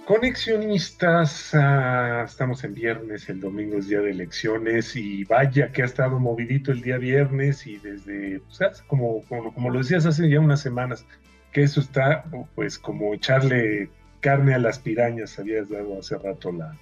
Conexionistas, estamos en viernes, el domingo es día de elecciones y vaya que ha estado movidito el día viernes y desde, pues, como lo decías hace ya unas semanas, que eso está pues como echarle carne a las pirañas, habías dado hace rato la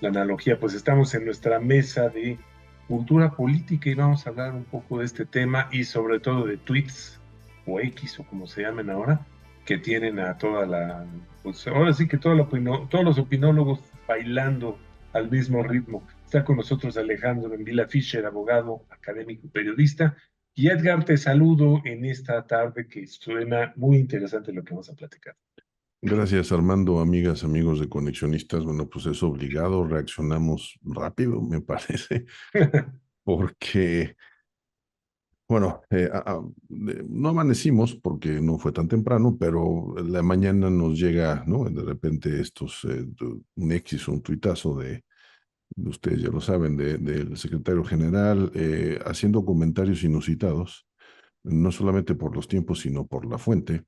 analogía, pues estamos en nuestra mesa de cultura política y vamos a hablar un poco de este tema y sobre todo de tweets o X o como se llamen ahora, que tienen a toda pues ahora sí que todos los opinólogos bailando al mismo ritmo. Está con nosotros Alejandro Vila Fischer, abogado, académico, periodista. Y Edgar, te saludo en esta tarde que suena muy interesante lo que vamos a platicar. Gracias, Armando, amigas, amigos de Conexionistas. Bueno, pues es obligado, reaccionamos rápido, me parece, porque, bueno, no amanecimos porque no fue tan temprano, pero la mañana nos llega, ¿no? De repente un X, un tuitazo ustedes ya lo saben, del secretario general, haciendo comentarios inusitados, no solamente por los tiempos, sino por la fuente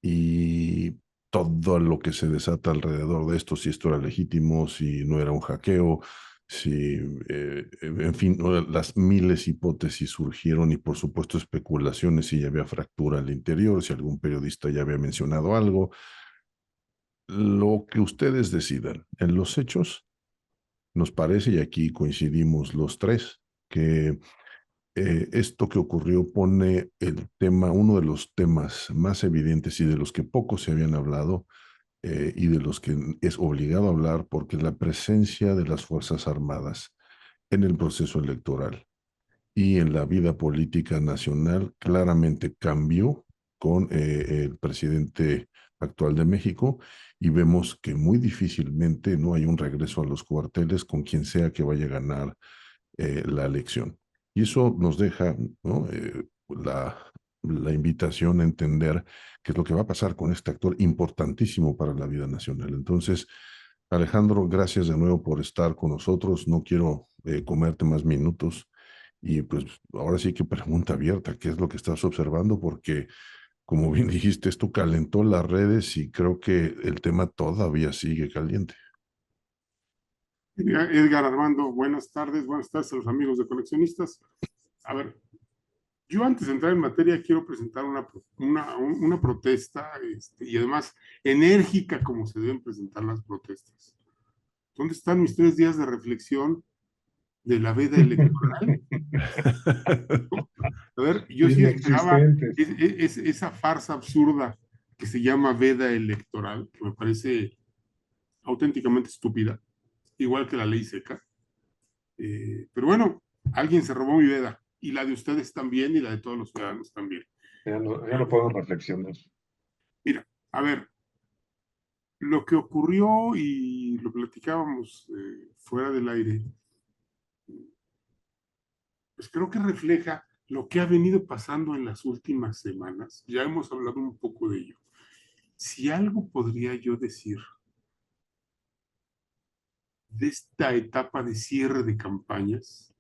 y todo lo que se desata alrededor de esto, si esto era legítimo, si no era un hackeo, si, en fin, ¿no? Las miles de hipótesis surgieron y por supuesto especulaciones si ya había fractura al interior, si algún periodista ya había mencionado algo. Lo que ustedes decidan. En los hechos, nos parece, y aquí coincidimos los tres, que esto que ocurrió pone el tema, uno de los temas más evidentes y de los que poco se habían hablado, y de los que es obligado a hablar, porque la presencia de las Fuerzas Armadas en el proceso electoral y en la vida política nacional claramente cambió con el presidente actual de México, y vemos que muy difícilmente no hay un regreso a los cuarteles con quien sea que vaya a ganar la elección. Y eso nos deja, ¿no? La invitación a entender qué es lo que va a pasar con este actor importantísimo para la vida nacional. Entonces, Alejandro, gracias de nuevo por estar con nosotros. No quiero comerte más minutos. Y pues ahora sí que pregunta abierta, ¿qué es lo que estás observando? Porque, como bien dijiste, esto calentó las redes y creo que el tema todavía sigue caliente. Edgar Armando, buenas tardes a los amigos de coleccionistas. A ver, yo antes de entrar en materia quiero presentar una protesta y además enérgica como se deben presentar las protestas. ¿Dónde están mis 3 días de reflexión de la veda electoral? A ver, yo sí esperaba Inexistentes. esa farsa absurda que se llama veda electoral, que me parece auténticamente estúpida, igual que la ley seca. Pero bueno, alguien se robó mi veda y la de ustedes también y la de todos los ciudadanos también. Ya no podemos reflexionar. Mira, a ver, lo que ocurrió y lo platicábamos fuera del aire, pues creo que refleja lo que ha venido pasando en las últimas semanas. Ya hemos hablado un poco de ello. Si algo podría yo decir de esta etapa de cierre de campañas,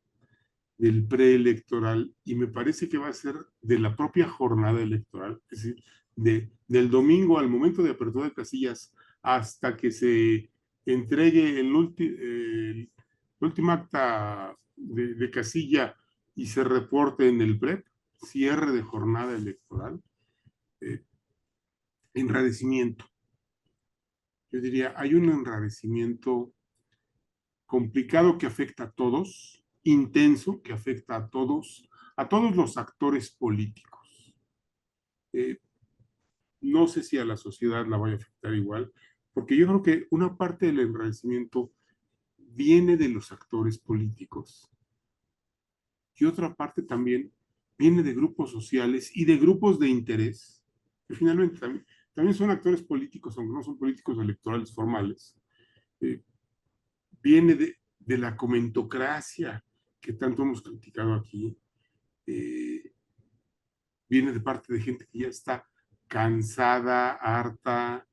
del preelectoral, y me parece que va a ser de la propia jornada electoral, es decir, del domingo al momento de apertura de casillas hasta que se entregue el último acta de casilla y se reporte en el PREP, cierre de jornada electoral, eh, enrarecimiento. Yo diría, hay un enrarecimiento complicado que afecta a todos, intenso que afecta a todos los actores políticos. Eh, no sé si a la sociedad la vaya a afectar igual, porque yo creo que una parte del enrarecimiento viene de los actores políticos y otra parte también viene de grupos sociales y de grupos de interés, que finalmente también son actores políticos, aunque no son políticos electorales formales. Eh, viene de la comentocracia que tanto hemos criticado aquí, eh, viene de parte de gente que ya está cansada, harta,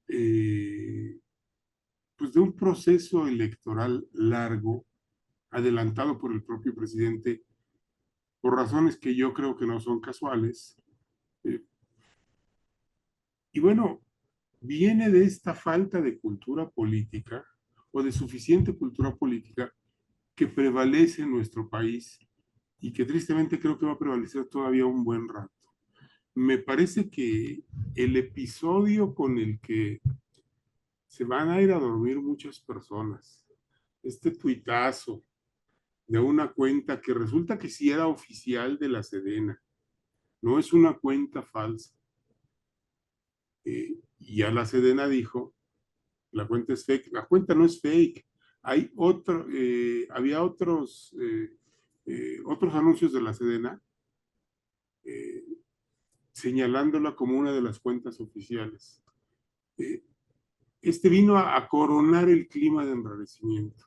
eh, pues de un proceso electoral largo, adelantado por el propio presidente, por razones que yo creo que no son casuales. Eh, y bueno, viene de esta falta de cultura política o de suficiente cultura política que prevalece en nuestro país y que tristemente creo que va a prevalecer todavía un buen rato. Me parece que el episodio con el que se van a ir a dormir muchas personas, este tuitazo de una cuenta que resulta que sí era oficial de la Sedena, no es una cuenta falsa. Y ya la Sedena dijo, la cuenta es fake. La cuenta no es fake. Hay había otros anuncios de la Sedena eh, señalándola como una de las cuentas oficiales. Este vino a coronar el clima de enrarecimiento.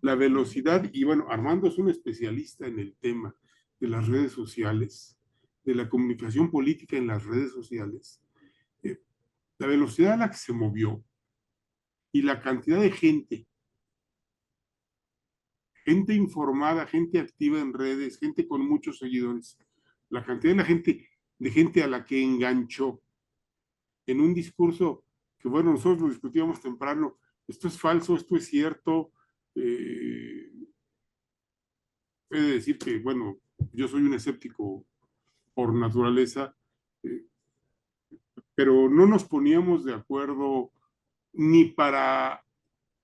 La velocidad, y bueno, Armando es un especialista en el tema de las redes sociales, de la comunicación política en las redes sociales. La velocidad a la que se movió y la cantidad de gente informada, gente activa en redes, gente con muchos seguidores, la cantidad de gente a la que enganchó en un discurso que, bueno, nosotros lo discutíamos temprano, esto es falso, esto es cierto. He de decir que, bueno, yo soy un escéptico por naturaleza, pero no nos poníamos de acuerdo ni para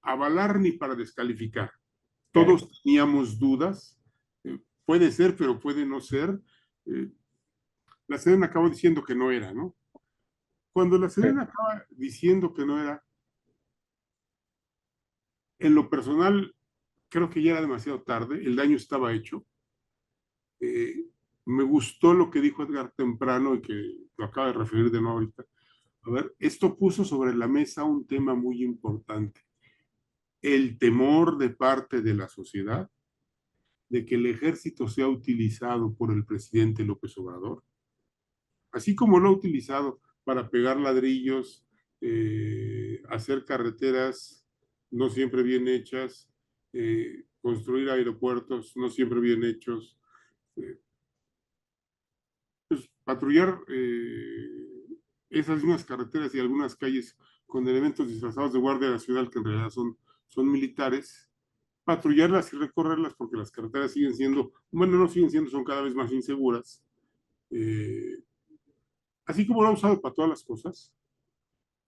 avalar ni para descalificar. Todos teníamos dudas, puede ser, pero puede no ser. La Sedena acabó diciendo que no era, ¿no? Cuando la Sedena acaba diciendo que no era, en lo personal, creo que ya era demasiado tarde, el daño estaba hecho. Me gustó lo que dijo Edgar temprano y que lo acaba de referir de nuevo ahorita. A ver, esto puso sobre la mesa un tema muy importante. El temor de parte de la sociedad de que el ejército sea utilizado por el presidente López Obrador, así como lo ha utilizado para pegar ladrillos, hacer carreteras no siempre bien hechas, construir aeropuertos no siempre bien hechos, pues, patrullar esas mismas carreteras y algunas calles con elementos disfrazados de Guardia Nacional que en realidad son militares, patrullarlas y recorrerlas porque las carreteras siguen siendo, bueno, no siguen siendo, son cada vez más inseguras. Así como lo ha usado para todas las cosas,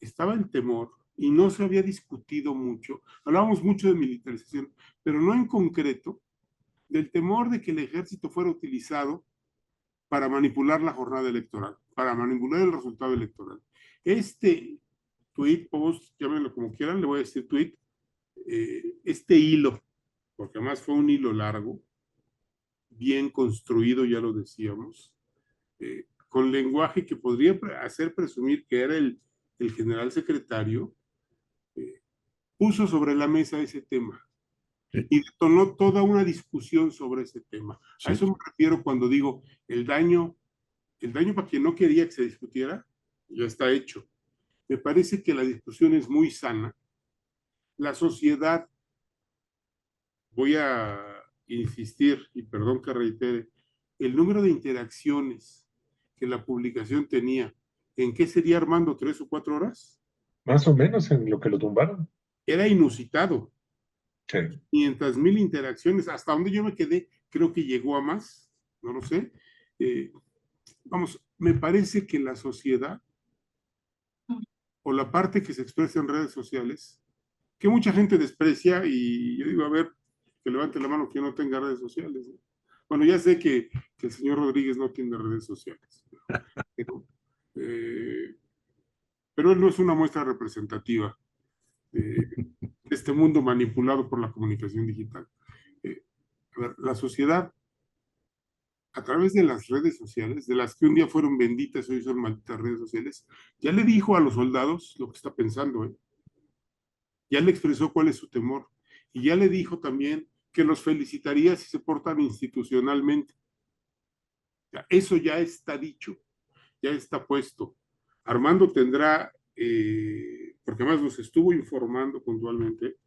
estaba el temor y no se había discutido mucho. Hablábamos mucho de militarización, pero no en concreto del temor de que el ejército fuera utilizado para manipular la jornada electoral, para manipular el resultado electoral. Este tweet, post, llámenlo como quieran, le voy a decir tweet, este hilo, porque además fue un hilo largo, bien construido, ya lo decíamos, con lenguaje que podría hacer presumir que era el general secretario, puso sobre la mesa ese tema y detonó toda una discusión sobre ese tema. A eso me refiero cuando digo el daño para quien no quería que se discutiera, ya está hecho. Me parece que la discusión es muy sana. La sociedad, voy a insistir, y perdón que reitere, el número de interacciones que la publicación tenía, ¿en qué sería, Armando, 3 o 4 horas? Más o menos en lo que lo tumbaron. Era inusitado. Sí. 500,000 interacciones, hasta donde yo me quedé, creo que llegó a más, no lo sé. Vamos, me parece que la sociedad o la parte que se expresa en redes sociales, que mucha gente desprecia, y yo digo, a ver, que levante la mano quien no tenga redes sociales, ¿no? Bueno, ya sé que el señor Rodríguez no tiene redes sociales, pero él no es una muestra representativa de este mundo manipulado por la comunicación digital. A ver, la sociedad, a través de las redes sociales, de las que un día fueron benditas, hoy son malditas redes sociales, ya le dijo a los soldados lo que está pensando, ¿eh? Ya le expresó cuál es su temor y ya le dijo también que los felicitaría si se portan institucionalmente. Eso ya está dicho, ya está puesto. Armando tendrá, porque además nos estuvo informando puntualmente,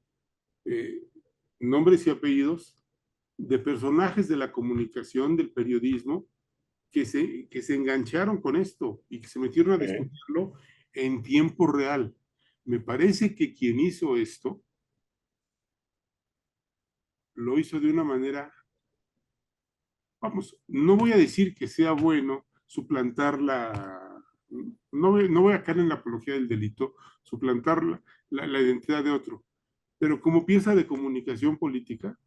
nombres y apellidos de personajes de la comunicación, del periodismo, que se engancharon con esto y que se metieron a discutirlo en tiempo real. Me parece que quien hizo esto lo hizo de una manera, vamos, no voy a decir que sea bueno suplantar no voy a caer en la apología del delito, suplantar la identidad de otro, pero como pieza de comunicación política,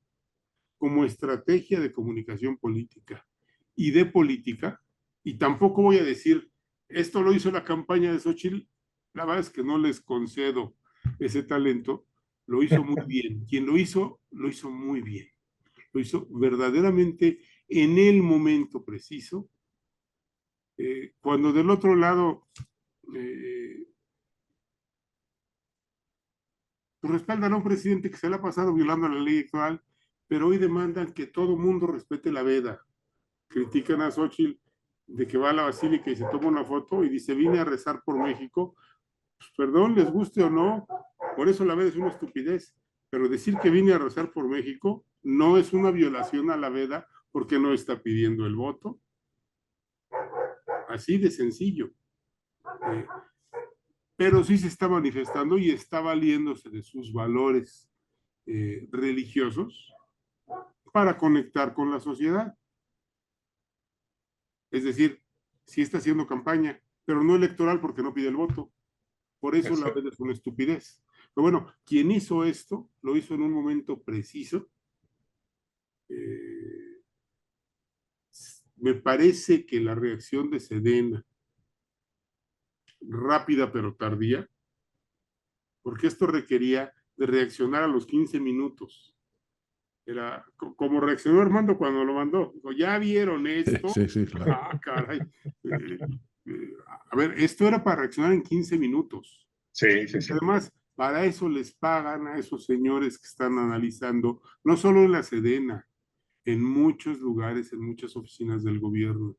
como estrategia de comunicación política y de política, y tampoco voy a decir, esto lo hizo la campaña de Xochitl, la verdad es que no les concedo ese talento, lo hizo muy bien. Quien lo hizo muy bien. Lo hizo verdaderamente en el momento preciso. Cuando del otro lado respaldan a un presidente que se le ha pasado violando la ley electoral, pero hoy demandan que todo mundo respete la veda. Critican a Xochitl de que va a la basílica y se toma una foto y dice, vine a rezar por México. Pues, perdón, les guste o no, por eso la veda es una estupidez, pero decir que vine a rezar por México no es una violación a la veda porque no está pidiendo el voto. Así de sencillo. Pero sí se está manifestando y está valiéndose de sus valores religiosos para conectar con la sociedad. Es decir, sí está haciendo campaña, pero no electoral porque no pide el voto. Por eso la veda es una estupidez. Pero bueno, quien hizo esto, lo hizo en un momento preciso. Me parece que la reacción de Sedena, rápida pero tardía, porque esto requería de reaccionar a los 15 minutos. Era como reaccionó Armando cuando lo mandó. Dijo, ¿ya vieron esto? Sí, sí, claro. Ah, caray. A ver, esto era para reaccionar en 15 minutos. Sí, sí, sí. Además, para eso les pagan a esos señores que están analizando, no solo en la Sedena, en muchos lugares, en muchas oficinas del gobierno.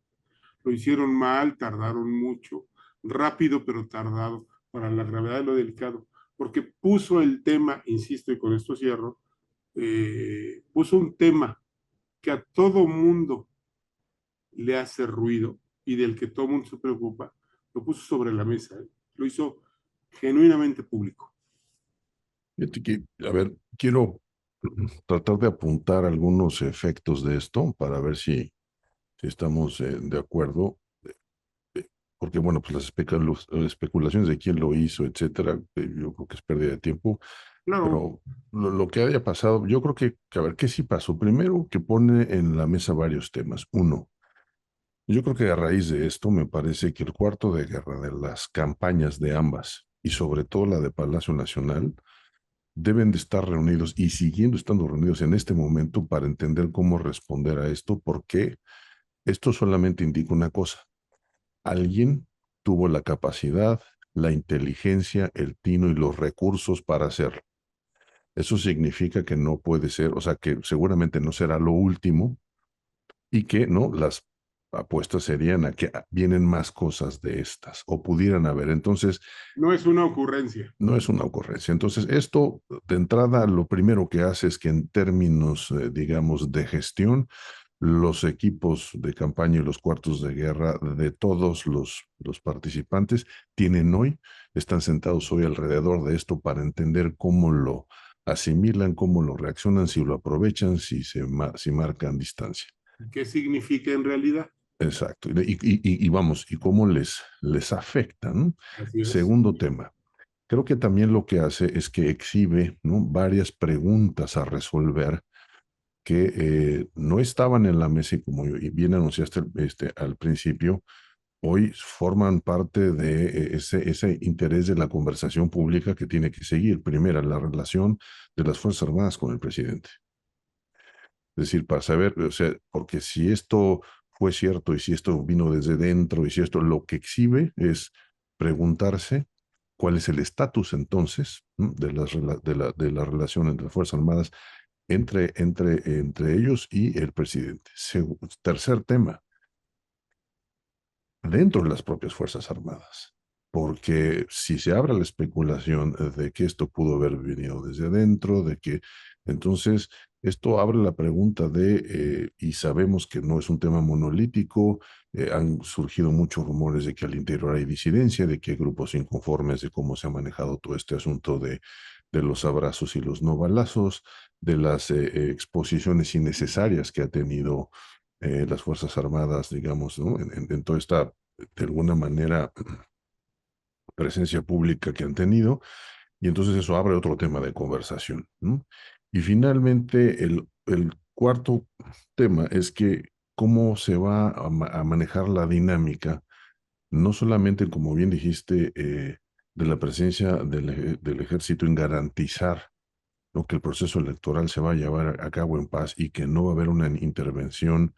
Lo hicieron mal, tardaron mucho, rápido pero tardado, para la gravedad de lo delicado, porque puso el tema, insisto y con esto cierro, puso un tema que a todo mundo le hace ruido y del que todo mundo se preocupa, lo puso sobre la mesa, lo hizo genuinamente público. Fíjate que, a ver, quiero tratar de apuntar algunos efectos de esto para ver si estamos de acuerdo. Porque, bueno, pues las especulaciones de quién lo hizo, etcétera, yo creo que es pérdida de tiempo. Claro, Pero lo que haya pasado, yo creo que, a ver, ¿qué sí pasó? Primero, que pone en la mesa varios temas. Uno, yo creo que a raíz de esto me parece que el cuarto de guerra de las campañas de ambas, y sobre todo la de Palacio Nacional, deben de estar reunidos y siguiendo estando reunidos en este momento para entender cómo responder a esto, porque esto solamente indica una cosa. Alguien tuvo la capacidad, la inteligencia, el tino y los recursos para hacerlo. Eso significa que no puede ser, o sea, que seguramente no será lo último y que no, las apuestas serían a que vienen más cosas de estas o pudieran haber. Entonces, no es una ocurrencia. no es una ocurrencia. Entonces, esto de entrada, lo primero que hace es que en términos, digamos, de gestión, los equipos de campaña y los cuartos de guerra de todos los participantes están sentados hoy alrededor de esto para entender cómo lo asimilan, cómo lo reaccionan, si lo aprovechan, si marcan distancia. ¿Qué significa en realidad? Exacto. Y vamos, y cómo les afecta, ¿no? Así es. Segundo tema. Creo que también lo que hace es que exhibe, ¿no?, varias preguntas a resolver que no estaban en la mesa y como bien anunciaste al principio, hoy forman parte de ese interés de la conversación pública que tiene que seguir. Primera, la relación de las Fuerzas Armadas con el presidente. Es decir, para saber, o sea, porque si esto fue cierto y si esto vino desde dentro y si esto lo que exhibe es preguntarse cuál es el estatus entonces, ¿no?, de la relación entre las Fuerzas Armadas entre ellos y el presidente. Tercer tema, dentro de las propias Fuerzas Armadas, porque si se abre la especulación de que esto pudo haber venido desde adentro, de que entonces esto abre la pregunta y sabemos que no es un tema monolítico, han surgido muchos rumores de que al interior hay disidencia, de que hay grupos inconformes de cómo se ha manejado todo este asunto de los abrazos y los no balazos, de las exposiciones innecesarias que ha tenido las Fuerzas Armadas, digamos, ¿no? En toda esta, de alguna manera, presencia pública que han tenido, y entonces eso abre otro tema de conversación, ¿no? Y finalmente, el cuarto tema es que cómo se va a manejar la dinámica, no solamente, como bien dijiste, de la presencia del ejército en garantizar, ¿no?, que el proceso electoral se va a llevar a cabo en paz y que no va a haber una intervención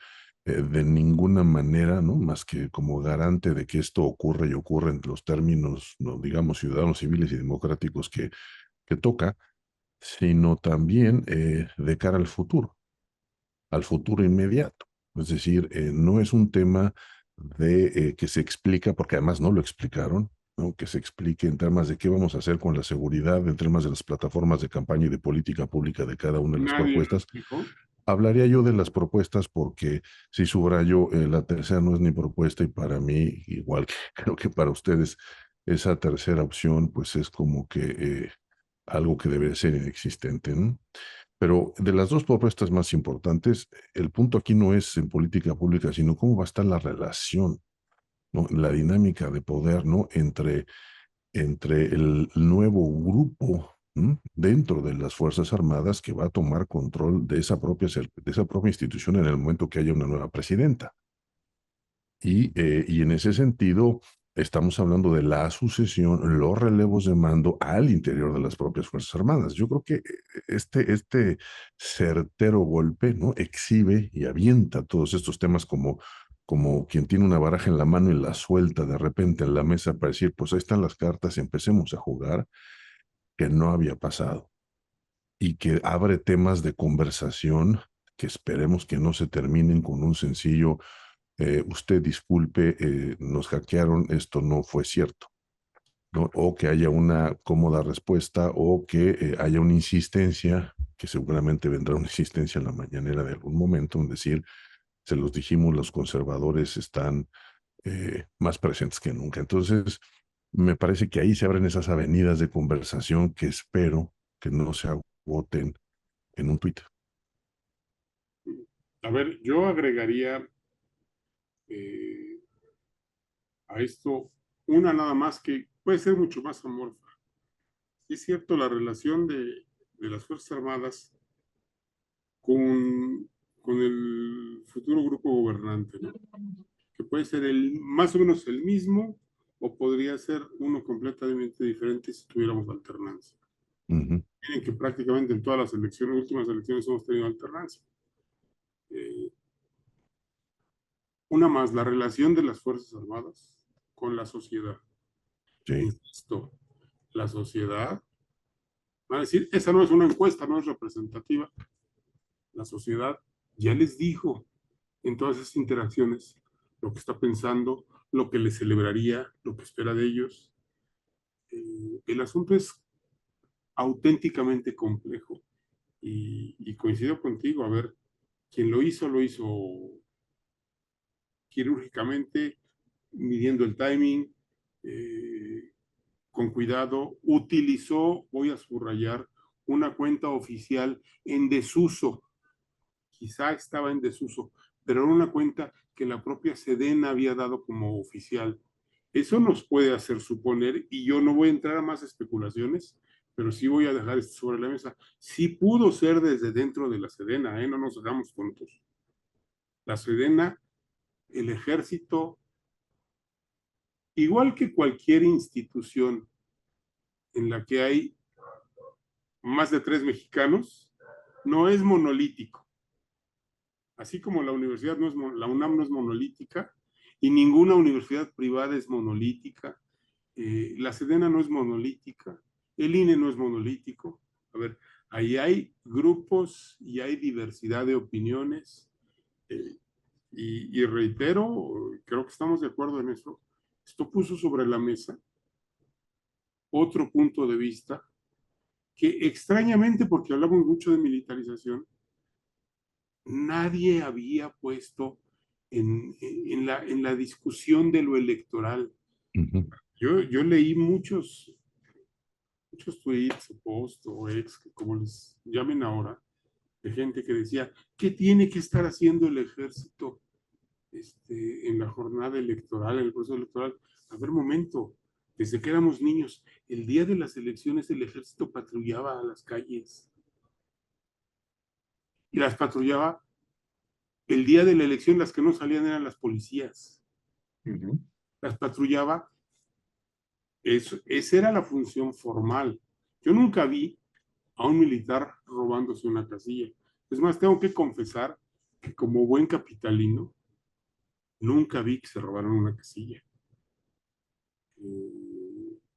de ninguna manera, ¿no?, más que como garante de que esto ocurre y ocurre en los términos, ¿no?, digamos, ciudadanos civiles y democráticos que toca, sino también de cara al futuro inmediato. Es decir, no es un tema que se explica, porque además no lo explicaron, ¿no?, que se explique en temas de qué vamos a hacer con la seguridad, en temas de las plataformas de campaña y de política pública de cada una de las Nadie lo propuestas. explicó. Hablaría yo de las propuestas porque si subrayo, la tercera no es ni propuesta y para mí, igual que creo que para ustedes, esa tercera opción pues es como que algo que debe ser inexistente, ¿no? Pero de las dos propuestas más importantes, el punto aquí no es en política pública, sino cómo va a estar la relación, ¿no?, la dinámica de poder, ¿no?, entre el nuevo grupo, ¿m?, dentro de las Fuerzas Armadas que va a tomar control de esa propia institución en el momento que haya una nueva presidenta. Y en ese sentido, estamos hablando de la sucesión, los relevos de mando al interior de las propias Fuerzas Armadas. Yo creo que este certero golpe, ¿no?, exhibe y avienta todos estos temas como quien tiene una baraja en la mano y la suelta de repente en la mesa para decir, pues ahí están las cartas, empecemos a jugar, que no había pasado. Y que abre temas de conversación que esperemos que no se terminen con un sencillo usted disculpe, nos hackearon, esto no fue cierto, ¿no? O que haya una cómoda respuesta o que haya una insistencia, que seguramente vendrá una insistencia en la mañanera de algún momento, en decir, se los dijimos, los conservadores están más presentes que nunca. Entonces, me parece que ahí se abren esas avenidas de conversación que espero que no se agoten en un tuit. A ver, yo agregaría eh, a esto una nada más que puede ser mucho más amorfa. Sí, es cierto, la relación de las Fuerzas Armadas con el futuro grupo gobernante, ¿no?, que puede ser más o menos el mismo o podría ser uno completamente diferente si tuviéramos alternancia. Ujú. Miren que prácticamente en todas las elecciones, últimas elecciones, hemos tenido alternancia. Eh, una más, la relación de las Fuerzas Armadas con la sociedad. Sí. Insisto, la sociedad va a decir, esa no es una encuesta, no es representativa. La sociedad ya les dijo en todas esas interacciones lo que está pensando, lo que les celebraría, lo que espera de ellos. El asunto es auténticamente complejo y coincido contigo, a ver, quien lo hizo quirúrgicamente, midiendo el timing, eh, con cuidado, utilizó, voy a subrayar, una cuenta oficial en desuso, quizá estaba en desuso, pero era una cuenta que la propia Sedena había dado como oficial. Eso nos puede hacer suponer, y yo no voy a entrar a más especulaciones, pero sí voy a dejar esto sobre la mesa. Sí pudo ser desde dentro de la Sedena, no nos hagamos tontos. La Sedena, el ejército, igual que cualquier institución en la que hay más de 3 mexicanos, no es monolítico. Así como la universidad no es, la UNAM no es monolítica y ninguna universidad privada es monolítica, la Sedena no es monolítica, el INE no es monolítico. A ver, ahí hay grupos y hay diversidad de opiniones, y reitero, creo que estamos de acuerdo en eso. Esto puso sobre la mesa otro punto de vista que extrañamente, porque hablamos mucho de militarización, nadie había puesto en la discusión de lo electoral. Yo leí muchos tweets o posts o ex, como les llamen ahora, de gente que decía, ¿qué tiene que estar haciendo el ejército en la jornada electoral, en el proceso electoral? A ver, momento, desde que éramos niños, el día de las elecciones el ejército patrullaba a las calles y las patrullaba el día de la elección, las que no salían eran las policías. Las patrullaba, esa era la función formal. Yo nunca vi a un militar robándose una casilla. Es más, tengo que confesar que como buen capitalino, nunca vi que se robaran una casilla.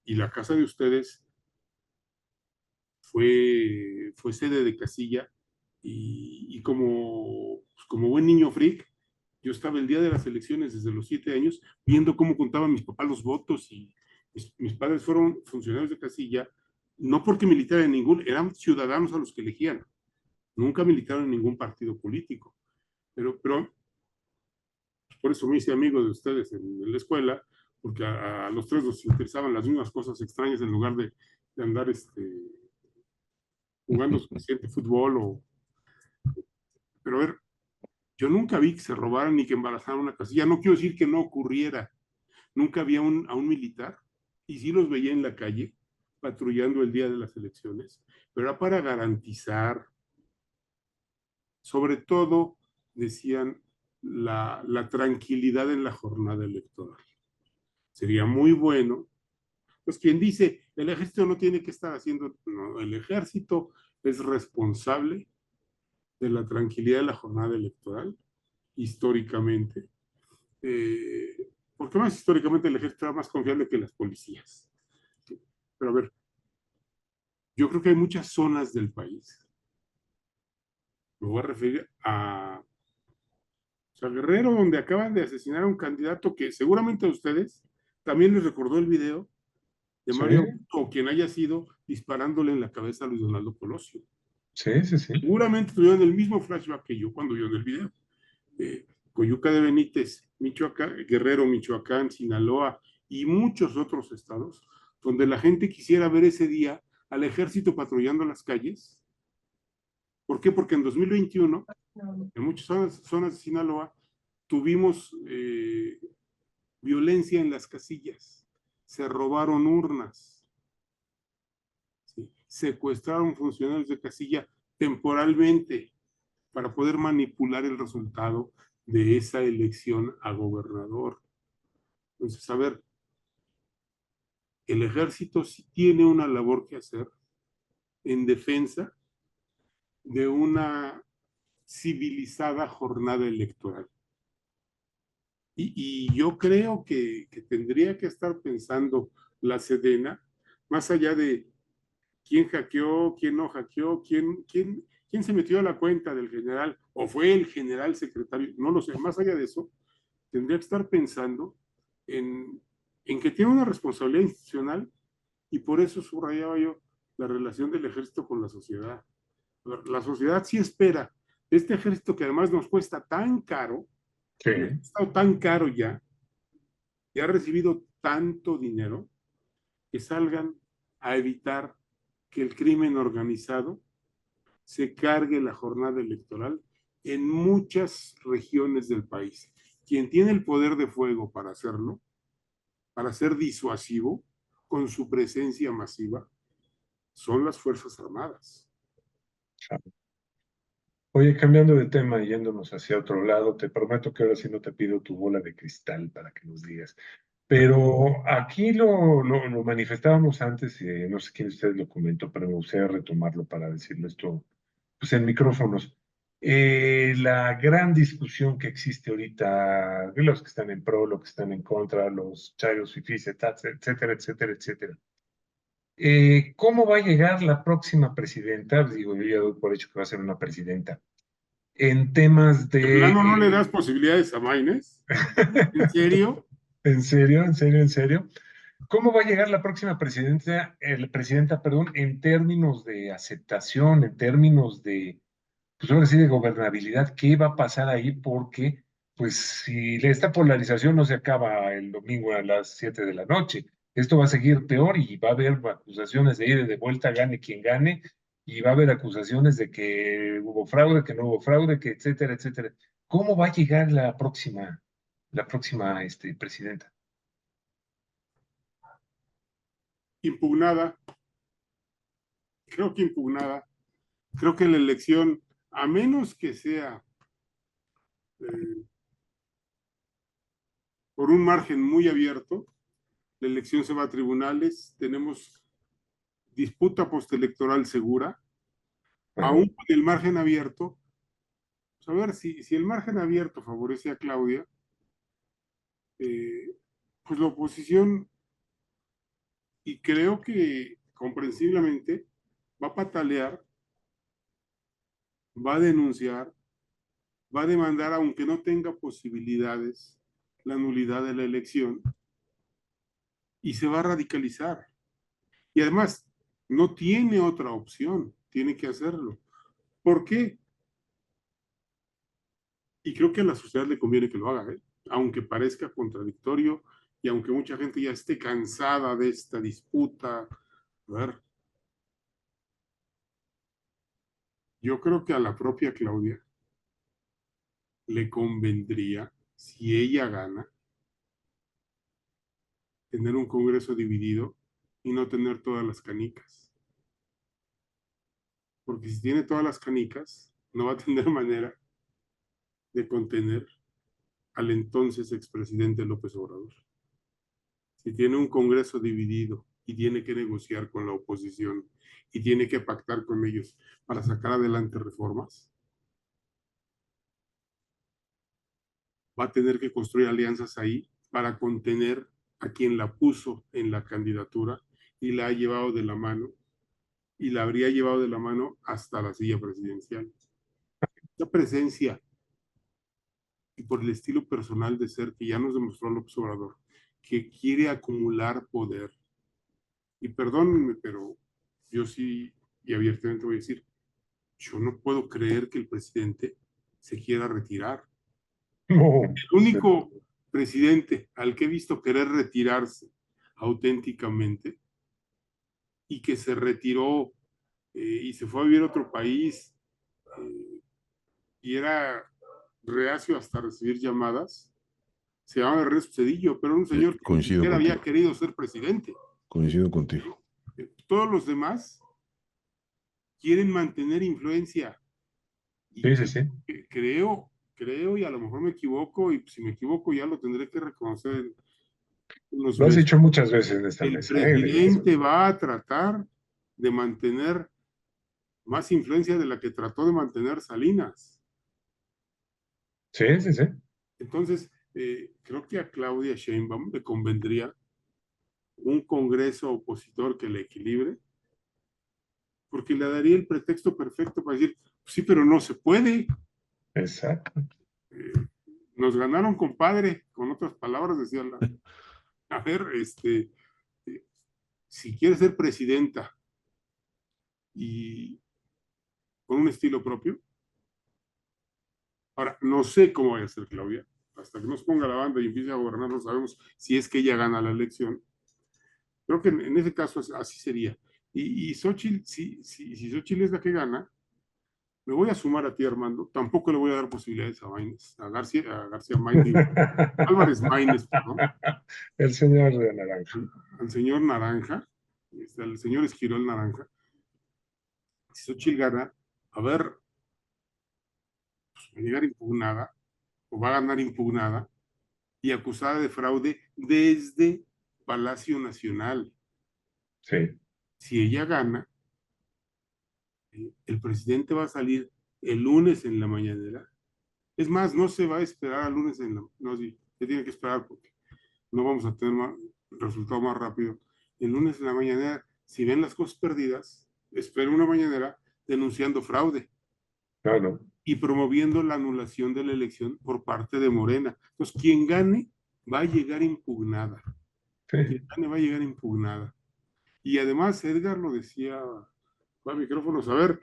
Y la casa de ustedes fue sede de casilla y como buen niño freak, yo estaba el día de las elecciones desde los 7 años viendo cómo contaban mis papás los votos y mis padres fueron funcionarios de casilla, no porque militaran en eran ciudadanos a los que elegían, nunca militaron en ningún partido político, pero por eso me hice amigo de ustedes en la escuela, porque a los tres nos interesaban las mismas cosas extrañas en lugar de andar jugando suficiente fútbol. Pero a ver, yo nunca vi que se robaran ni que embarazaran una casilla. No quiero decir que no ocurriera. Nunca vi a un militar y sí los veía en la calle patrullando el día de las elecciones, pero era para garantizar, sobre todo, decían, la tranquilidad en la jornada electoral. Sería muy bueno. Pues quien dice, el ejército no tiene que estar haciendo, no, el ejército es responsable de la tranquilidad de la jornada electoral, históricamente. Porque más históricamente el ejército era más confiable que las policías. Pero a ver, yo creo que hay muchas zonas del país. Me voy a referir a Guerrero, donde acaban de asesinar a un candidato que seguramente a ustedes también les recordó el video de Mario o quien haya sido disparándole en la cabeza a Luis Donaldo Colosio. Sí. Seguramente tuvieron el mismo flashback que yo cuando vieron el video. Coyuca de Benítez, Michoacán, Guerrero, Michoacán, Sinaloa y muchos otros estados, donde la gente quisiera ver ese día al ejército patrullando las calles. ¿Por qué? Porque en 2021, en muchas zonas de Sinaloa, tuvimos violencia en las casillas, se robaron urnas, ¿sí? Secuestraron funcionarios de casilla temporalmente para poder manipular el resultado de esa elección a gobernador. Entonces, a ver, el ejército sí tiene una labor que hacer en defensa de una civilizada jornada electoral. Y yo creo que tendría que estar pensando la Sedena, más allá de quién hackeó, quién no hackeó, quién se metió a la cuenta del general, o fue el general secretario, no lo sé, más allá de eso, tendría que estar pensando en que tiene una responsabilidad institucional y por eso subrayaba yo la relación del ejército con la sociedad. La sociedad sí espera de este ejército que además nos cuesta tan caro, Sí. ha estado tan caro ya, y ha recibido tanto dinero, que salgan a evitar que el crimen organizado se cargue la jornada electoral en muchas regiones del país. Quien tiene el poder de fuego para hacerlo, para ser disuasivo con su presencia masiva, son las Fuerzas Armadas. Oye, cambiando de tema y yéndonos hacia otro lado, te prometo que ahora sí no te pido tu bola de cristal para que nos digas. Pero aquí lo manifestábamos antes, y no sé quién de ustedes lo comentó, pero me gustaría retomarlo para decirlo esto pues, en micrófonos. La gran discusión que existe ahorita, de los que están en pro, los que están en contra, los chayos, fifís, etcétera, etcétera, etcétera. ¿Cómo va a llegar la próxima presidenta? Digo, yo ya doy por hecho que va a ser una presidenta. En temas ¿De plano no le de... das posibilidades a Maines? ¿En serio? ¿En serio? ¿En serio? ¿En serio? ¿Cómo va a llegar la próxima presidenta, en términos de aceptación, en términos de pues ahora sí de gobernabilidad, ¿qué va a pasar ahí? Porque, pues, si esta polarización no se acaba el domingo a las 7 de la noche, esto va a seguir peor y va a haber acusaciones de ida y de vuelta, gane quien gane, y va a haber acusaciones de que hubo fraude, que no hubo fraude, que etcétera, etcétera. ¿Cómo va a llegar la próxima presidenta? Impugnada, creo que impugnada. Creo que la elección, a menos que sea eh, por un margen muy abierto, la elección se va a tribunales, tenemos disputa postelectoral segura, Ajá. aún con el margen abierto. Pues a ver, si el margen abierto favorece a Claudia, eh, pues la oposición, y creo que comprensiblemente, va a patalear, va a denunciar, va a demandar, aunque no tenga posibilidades, la nulidad de la elección y se va a radicalizar. Y además, no tiene otra opción, tiene que hacerlo. ¿Por qué? Y creo que a la sociedad le conviene que lo haga, ¿eh? Aunque parezca contradictorio y aunque mucha gente ya esté cansada de esta disputa. A ver, yo creo que a la propia Claudia le convendría, si ella gana, tener un Congreso dividido y no tener todas las canicas. Porque si tiene todas las canicas, no va a tener manera de contener al entonces expresidente López Obrador. Si tiene un Congreso dividido y tiene que negociar con la oposición y tiene que pactar con ellos para sacar adelante reformas, va a tener que construir alianzas ahí para contener a quien la puso en la candidatura y la ha llevado de la mano y la habría llevado de la mano hasta la silla presidencial. La presencia y por el estilo personal de ser que ya nos demostró López Obrador, que quiere acumular poder. Y perdónenme, pero yo sí, y abiertamente voy a decir, yo no puedo creer que el presidente se quiera retirar. No, El único presidente al que he visto querer retirarse auténticamente y que se retiró y se fue a vivir a otro país y era reacio hasta recibir llamadas, se llama Ernesto Cedillo, pero era un señor que ni Coincido siquiera había contigo, querido ser presidente. coincido contigo. Todos los demás quieren mantener influencia y, sí, sí, sí. creo, y a lo mejor me equivoco, y si me equivoco ya lo tendré que reconocer en unos Lo has meses. dicho muchas veces en esta El mesa, ¿eh? De eso. presidente va a tratar de mantener más influencia de la que trató de mantener Salinas. Sí, sí, sí. Entonces, creo que a Claudia Sheinbaum le convendría un Congreso opositor que le equilibre, porque le daría el pretexto perfecto para decir, sí, pero no se puede. Exacto. Eh, Nos ganaron, compadre, con otras palabras, decía la. A ver, eh, si quiere ser presidenta y con un estilo propio, ahora, no sé cómo vaya a ser Claudia, hasta que nos ponga la banda y empiece a gobernar, no sabemos si es que ella gana la elección. Creo que en ese caso así sería. Y Xochitl, si Xochitl es la que gana, me voy a sumar a ti, Armando. Tampoco le voy a dar posibilidades a Maínez, a García Maínez, digo, Álvarez Maínez, perdón, El señor de naranja. al señor Naranja, al señor Esquirol Naranja. Si Xochitl gana, a ver, pues, va a llegar impugnada, o va a ganar impugnada, y acusada de fraude desde Palacio Nacional. Sí. Si ella gana, el presidente va a salir el lunes en la mañanera. Es más, no se va a esperar al lunes en la. No, sí, se tiene que esperar porque no vamos a tener resultado más rápido. El lunes en la mañanera, si ven las cosas perdidas, espera una mañanera denunciando fraude No, no. y promoviendo la anulación de la elección por parte de Morena. Entonces, quien gane va a llegar impugnada. Quien Sí. gane va a llegar impugnada. Y además, Edgar lo decía a micrófonos, a ver,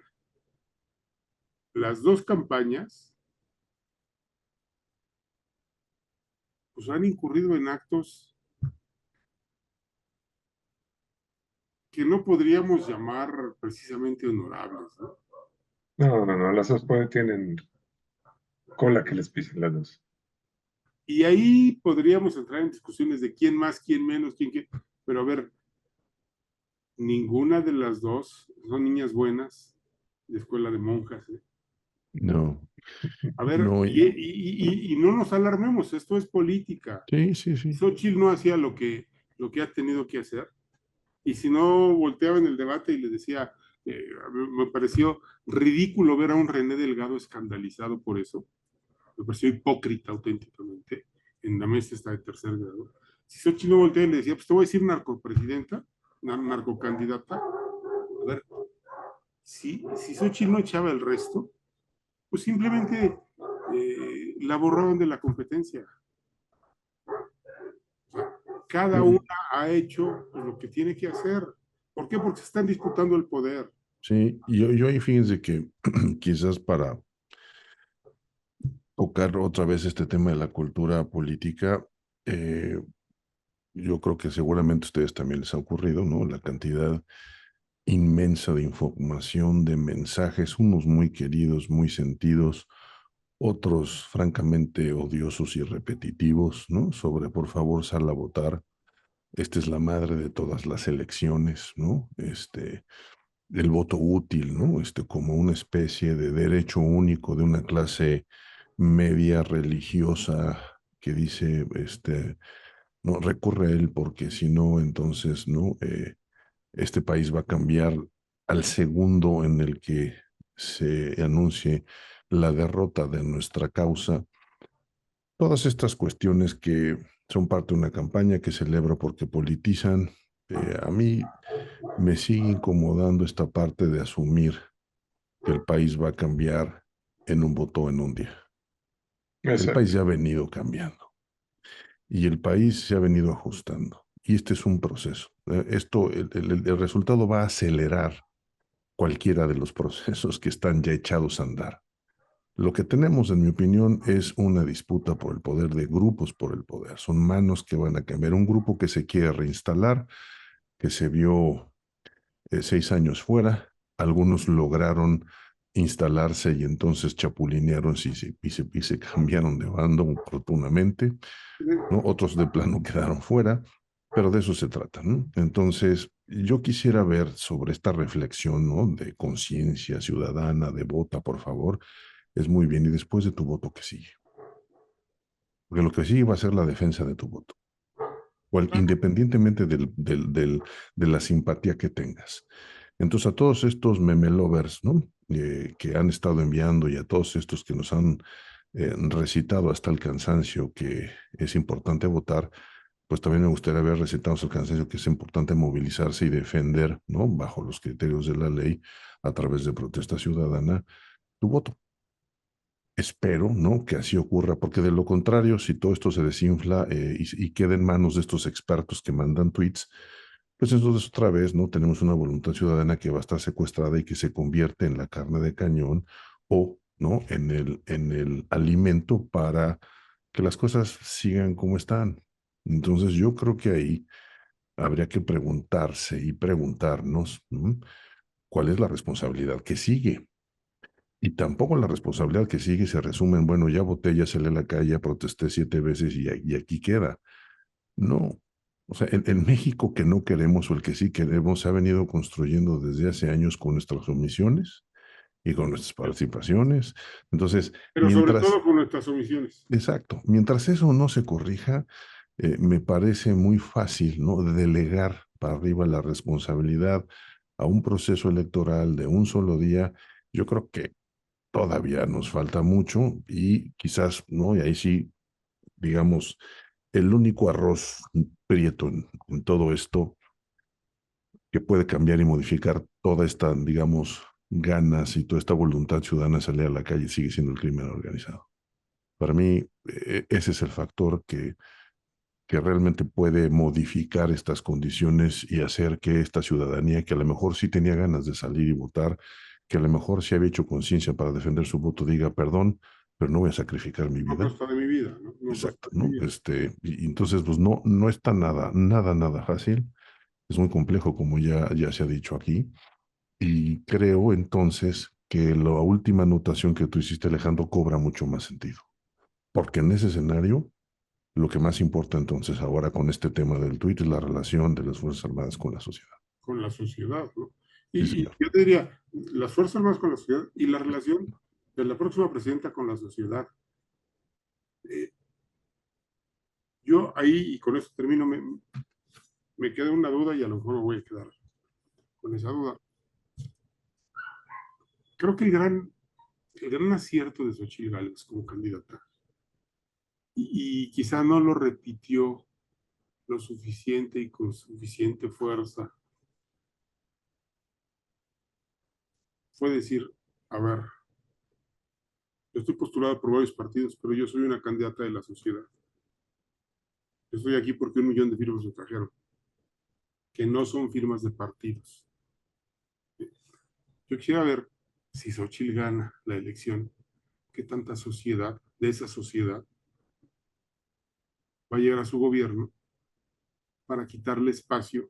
las dos campañas pues han incurrido en actos que no podríamos llamar precisamente honorables, ¿no? No, las dos tienen cola que les pisen las dos. Y ahí podríamos entrar en discusiones de quién más, quién menos, quién qué. Pero a ver, ninguna de las dos son niñas buenas de escuela de monjas, ¿eh? No, A ver, no, y no nos alarmemos, esto es política. sí, sí, sí. Xochitl no hacía lo que ha tenido que hacer. Y si no volteaba en el debate y le decía, me pareció ridículo ver a un René Delgado escandalizado por eso. Me pareció hipócrita auténticamente. En la mesa está de tercer grado. Si Xochitl no volteaba y le decía, pues te voy a decir narcopresidenta, narcocandidata. A ver, si Xochitl no echaba el resto, pues simplemente la borraban de la competencia. Cada una ha hecho lo que tiene que hacer. ¿Por qué? Porque se están disputando el poder. Sí, yo ahí fíjense que quizás para tocar otra vez este tema de la cultura política, eh, yo creo que seguramente a ustedes también les ha ocurrido, ¿no? La cantidad inmensa de información, de mensajes, unos muy queridos, muy sentidos, otros francamente odiosos y repetitivos, ¿no? Sobre, por favor, sal a votar. Esta es la madre de todas las elecciones, ¿no? El voto útil, ¿no? Como una especie de derecho único de una clase media religiosa que dice, no, recurre a él porque si no, entonces, ¿no? Este país va a cambiar al segundo en el que se anuncie la derrota de nuestra causa. Todas estas cuestiones que son parte de una campaña que celebro porque politizan, a mí me sigue incomodando esta parte de asumir que el país va a cambiar en un voto en un día. El país Exacto. ya ha venido cambiando y el país se ha venido ajustando. Y este es un proceso. El resultado va a acelerar cualquiera de los procesos que están ya echados a andar. Lo que tenemos, en mi opinión, es una disputa por el poder de grupos por el poder. Son manos que van a cambiar. Un grupo que se quiere reinstalar, que se vio 6 años fuera. Algunos lograron instalarse y entonces chapulinearon y se cambiaron de bando oportunamente, ¿no? Otros de plano quedaron fuera, pero de eso se trata, ¿no? Entonces, yo quisiera ver sobre esta reflexión, ¿no? De conciencia ciudadana, de vota, por favor, es muy bien. Y después de tu voto, ¿qué sigue? Porque lo que sigue va a ser la defensa de tu voto, independientemente de la simpatía que tengas. Entonces, a todos estos meme lovers, ¿no? Que han estado enviando y a todos estos que nos han recitado hasta el cansancio que es importante votar, pues también me gustaría ver recitado hasta el cansancio que es importante movilizarse y defender, ¿no? Bajo los criterios de la ley, a través de protesta ciudadana, tu voto. Espero, ¿no? Que así ocurra, porque de lo contrario, si todo esto se desinfla y queda en manos de estos expertos que mandan tweets, pues entonces otra vez, ¿no? Tenemos una voluntad ciudadana que va a estar secuestrada y que se convierte en la carne de cañón o, ¿no? En el alimento para que las cosas sigan como están. Entonces yo creo que ahí habría que preguntarse y preguntarnos, ¿no? ¿Cuál es la responsabilidad que sigue? Y tampoco la responsabilidad que sigue se resume en, bueno, ya voté, ya salí a la calle, ya protesté 7 veces y aquí queda. No. O sea, el México que no queremos o el que sí queremos se ha venido construyendo desde hace años con nuestras omisiones y con nuestras participaciones. Entonces, Pero sobre mientras, todo con nuestras omisiones. exacto, mientras eso no se corrija, me parece muy fácil, ¿no? Delegar para arriba la responsabilidad a un proceso electoral de un solo día. Yo creo que todavía nos falta mucho y quizás, ¿no? Y ahí sí, digamos, el único arroz prieto en todo esto que puede cambiar y modificar toda esta, digamos, ganas y toda esta voluntad ciudadana de salir a la calle sigue siendo el crimen organizado. Para mí, ese es el factor que realmente puede modificar estas condiciones y hacer que esta ciudadanía, que a lo mejor sí tenía ganas de salir y votar, que a lo mejor si había hecho conciencia para defender su voto, diga perdón, pero no voy a sacrificar mi No vida. costa de mi vida, ¿no? No Exacto, costa de mi ¿no? vida. Y entonces, pues no está nada fácil. Es muy complejo, como ya se ha dicho aquí. Y creo entonces que la última anotación que tú hiciste, Alejandro, cobra mucho más sentido. Porque en ese escenario, lo que más importa entonces ahora con este tema del tuit es la relación de las Fuerzas Armadas con la sociedad. Con la sociedad, ¿no? Sí, Y señor. yo te diría, las Fuerzas Armadas con la sociedad y la relación de la próxima presidenta con la sociedad. Eh, yo ahí, y con eso termino, me queda una duda y a lo mejor me voy a quedar con esa duda. Creo que el gran acierto de Xochitl Gálvez como candidata, y quizá no lo repitió lo suficiente y con suficiente fuerza, fue decir, a ver, yo estoy postulado por varios partidos, pero yo soy una candidata de la sociedad. Yo estoy aquí porque 1 millón de firmas me trajeron, que no son firmas de partidos. Yo quisiera ver si Xochitl gana la elección, qué tanta sociedad, de esa sociedad, va a llegar a su gobierno para quitarle espacio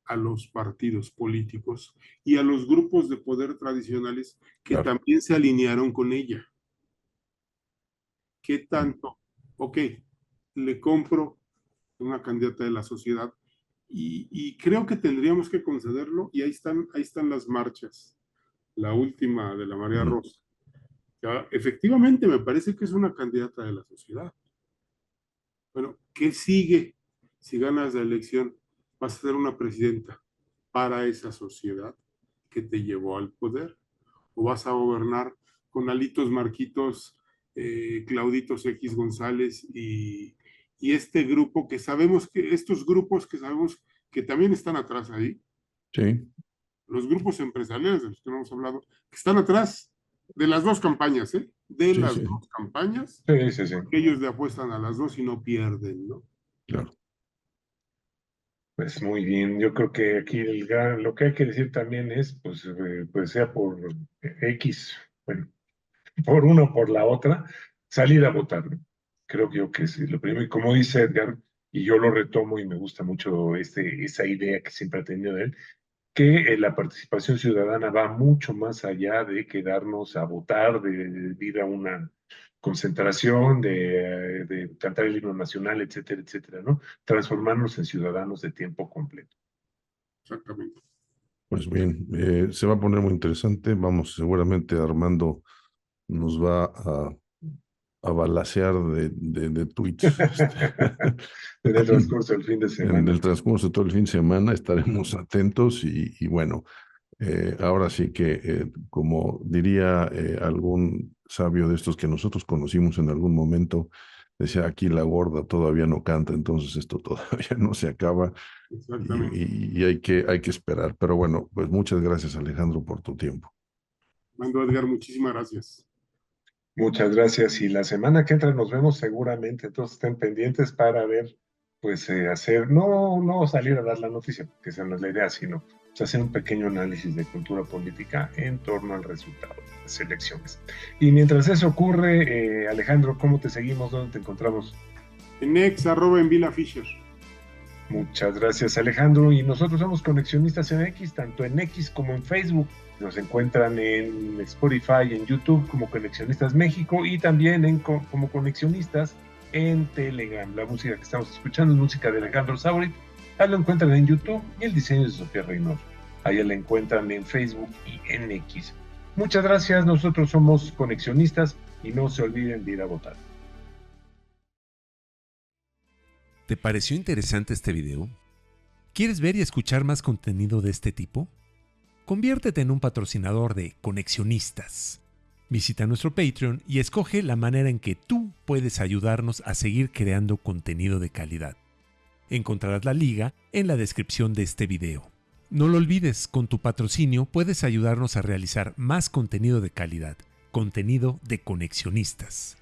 a los partidos políticos y a los grupos de poder tradicionales que Claro. también se alinearon con ella. ¿Qué tanto? Ok, le compro una candidata de la sociedad y creo que tendríamos que concederlo y ahí están las marchas. La última de la María Mm, Rosa. Ya, efectivamente, me parece que es una candidata de la sociedad. Bueno, ¿qué sigue si ganas la elección? Vas a ser una presidenta para esa sociedad que te llevó al poder. O vas a gobernar con Alitos Marquitos, Clauditos X González y este grupo que sabemos que, estos grupos que sabemos que también están atrás ahí, sí, los grupos empresariales de los que no hemos hablado, que están atrás de las dos campañas, ¿eh? De sí, las sí, dos campañas, Sí, sí, sí. porque ellos le apuestan a las dos y no pierden, ¿no? claro. Pues muy bien, yo creo que aquí lo que hay que decir también es, pues sea por X, bueno, por una o por la otra, salir a votar, ¿no? Creo que yo que es lo primero, y como dice Edgar, y yo lo retomo y me gusta mucho esa idea que siempre ha tenido de él, que la participación ciudadana va mucho más allá de quedarnos a votar, de ir a una concentración, de cantar el himno nacional, etcétera, etcétera, ¿no? Transformarnos en ciudadanos de tiempo completo. Exactamente. Pues bien, se va a poner muy interesante. Vamos, seguramente Armando nos va a balacear de tweets En el transcurso del fin de en semana. el transcurso de todo el fin de semana. Estaremos atentos y bueno, ahora sí que, como diría algún sabio de estos que nosotros conocimos en algún momento, decía, aquí la gorda todavía no canta, entonces esto todavía no se acaba Exactamente. y hay que esperar. Pero bueno, pues muchas gracias, Alejandro, por tu tiempo. Mando Edgar, muchísimas gracias. Muchas gracias. Y la semana que entra nos vemos seguramente. Entonces estén pendientes para ver, pues hacer, no salir a dar la noticia, porque esa no es la idea, sino pues, hacer un pequeño análisis de cultura política en torno al resultado de las elecciones. Y mientras eso ocurre, Alejandro, ¿cómo te seguimos? ¿Dónde te encontramos? En ex, @ en Vila Fisher. Muchas gracias, Alejandro. Y nosotros somos Conexionistas en X, tanto en X como en Facebook. Nos encuentran en Spotify, en YouTube como Conexionistas México y también como Conexionistas en Telegram. La música que estamos escuchando es música de Alejandro Saurit. Ahí lo encuentran en YouTube y el diseño de Sofía Reynoso. Ahí la encuentran en Facebook y en X. Muchas gracias. Nosotros somos Conexionistas y no se olviden de ir a votar. ¿Te pareció interesante este video? ¿Quieres ver y escuchar más contenido de este tipo? Conviértete en un patrocinador de Conexionistas. Visita nuestro Patreon y escoge la manera en que tú puedes ayudarnos a seguir creando contenido de calidad. Encontrarás la liga en la descripción de este video. No lo olvides, con tu patrocinio puedes ayudarnos a realizar más contenido de calidad, contenido de Conexionistas.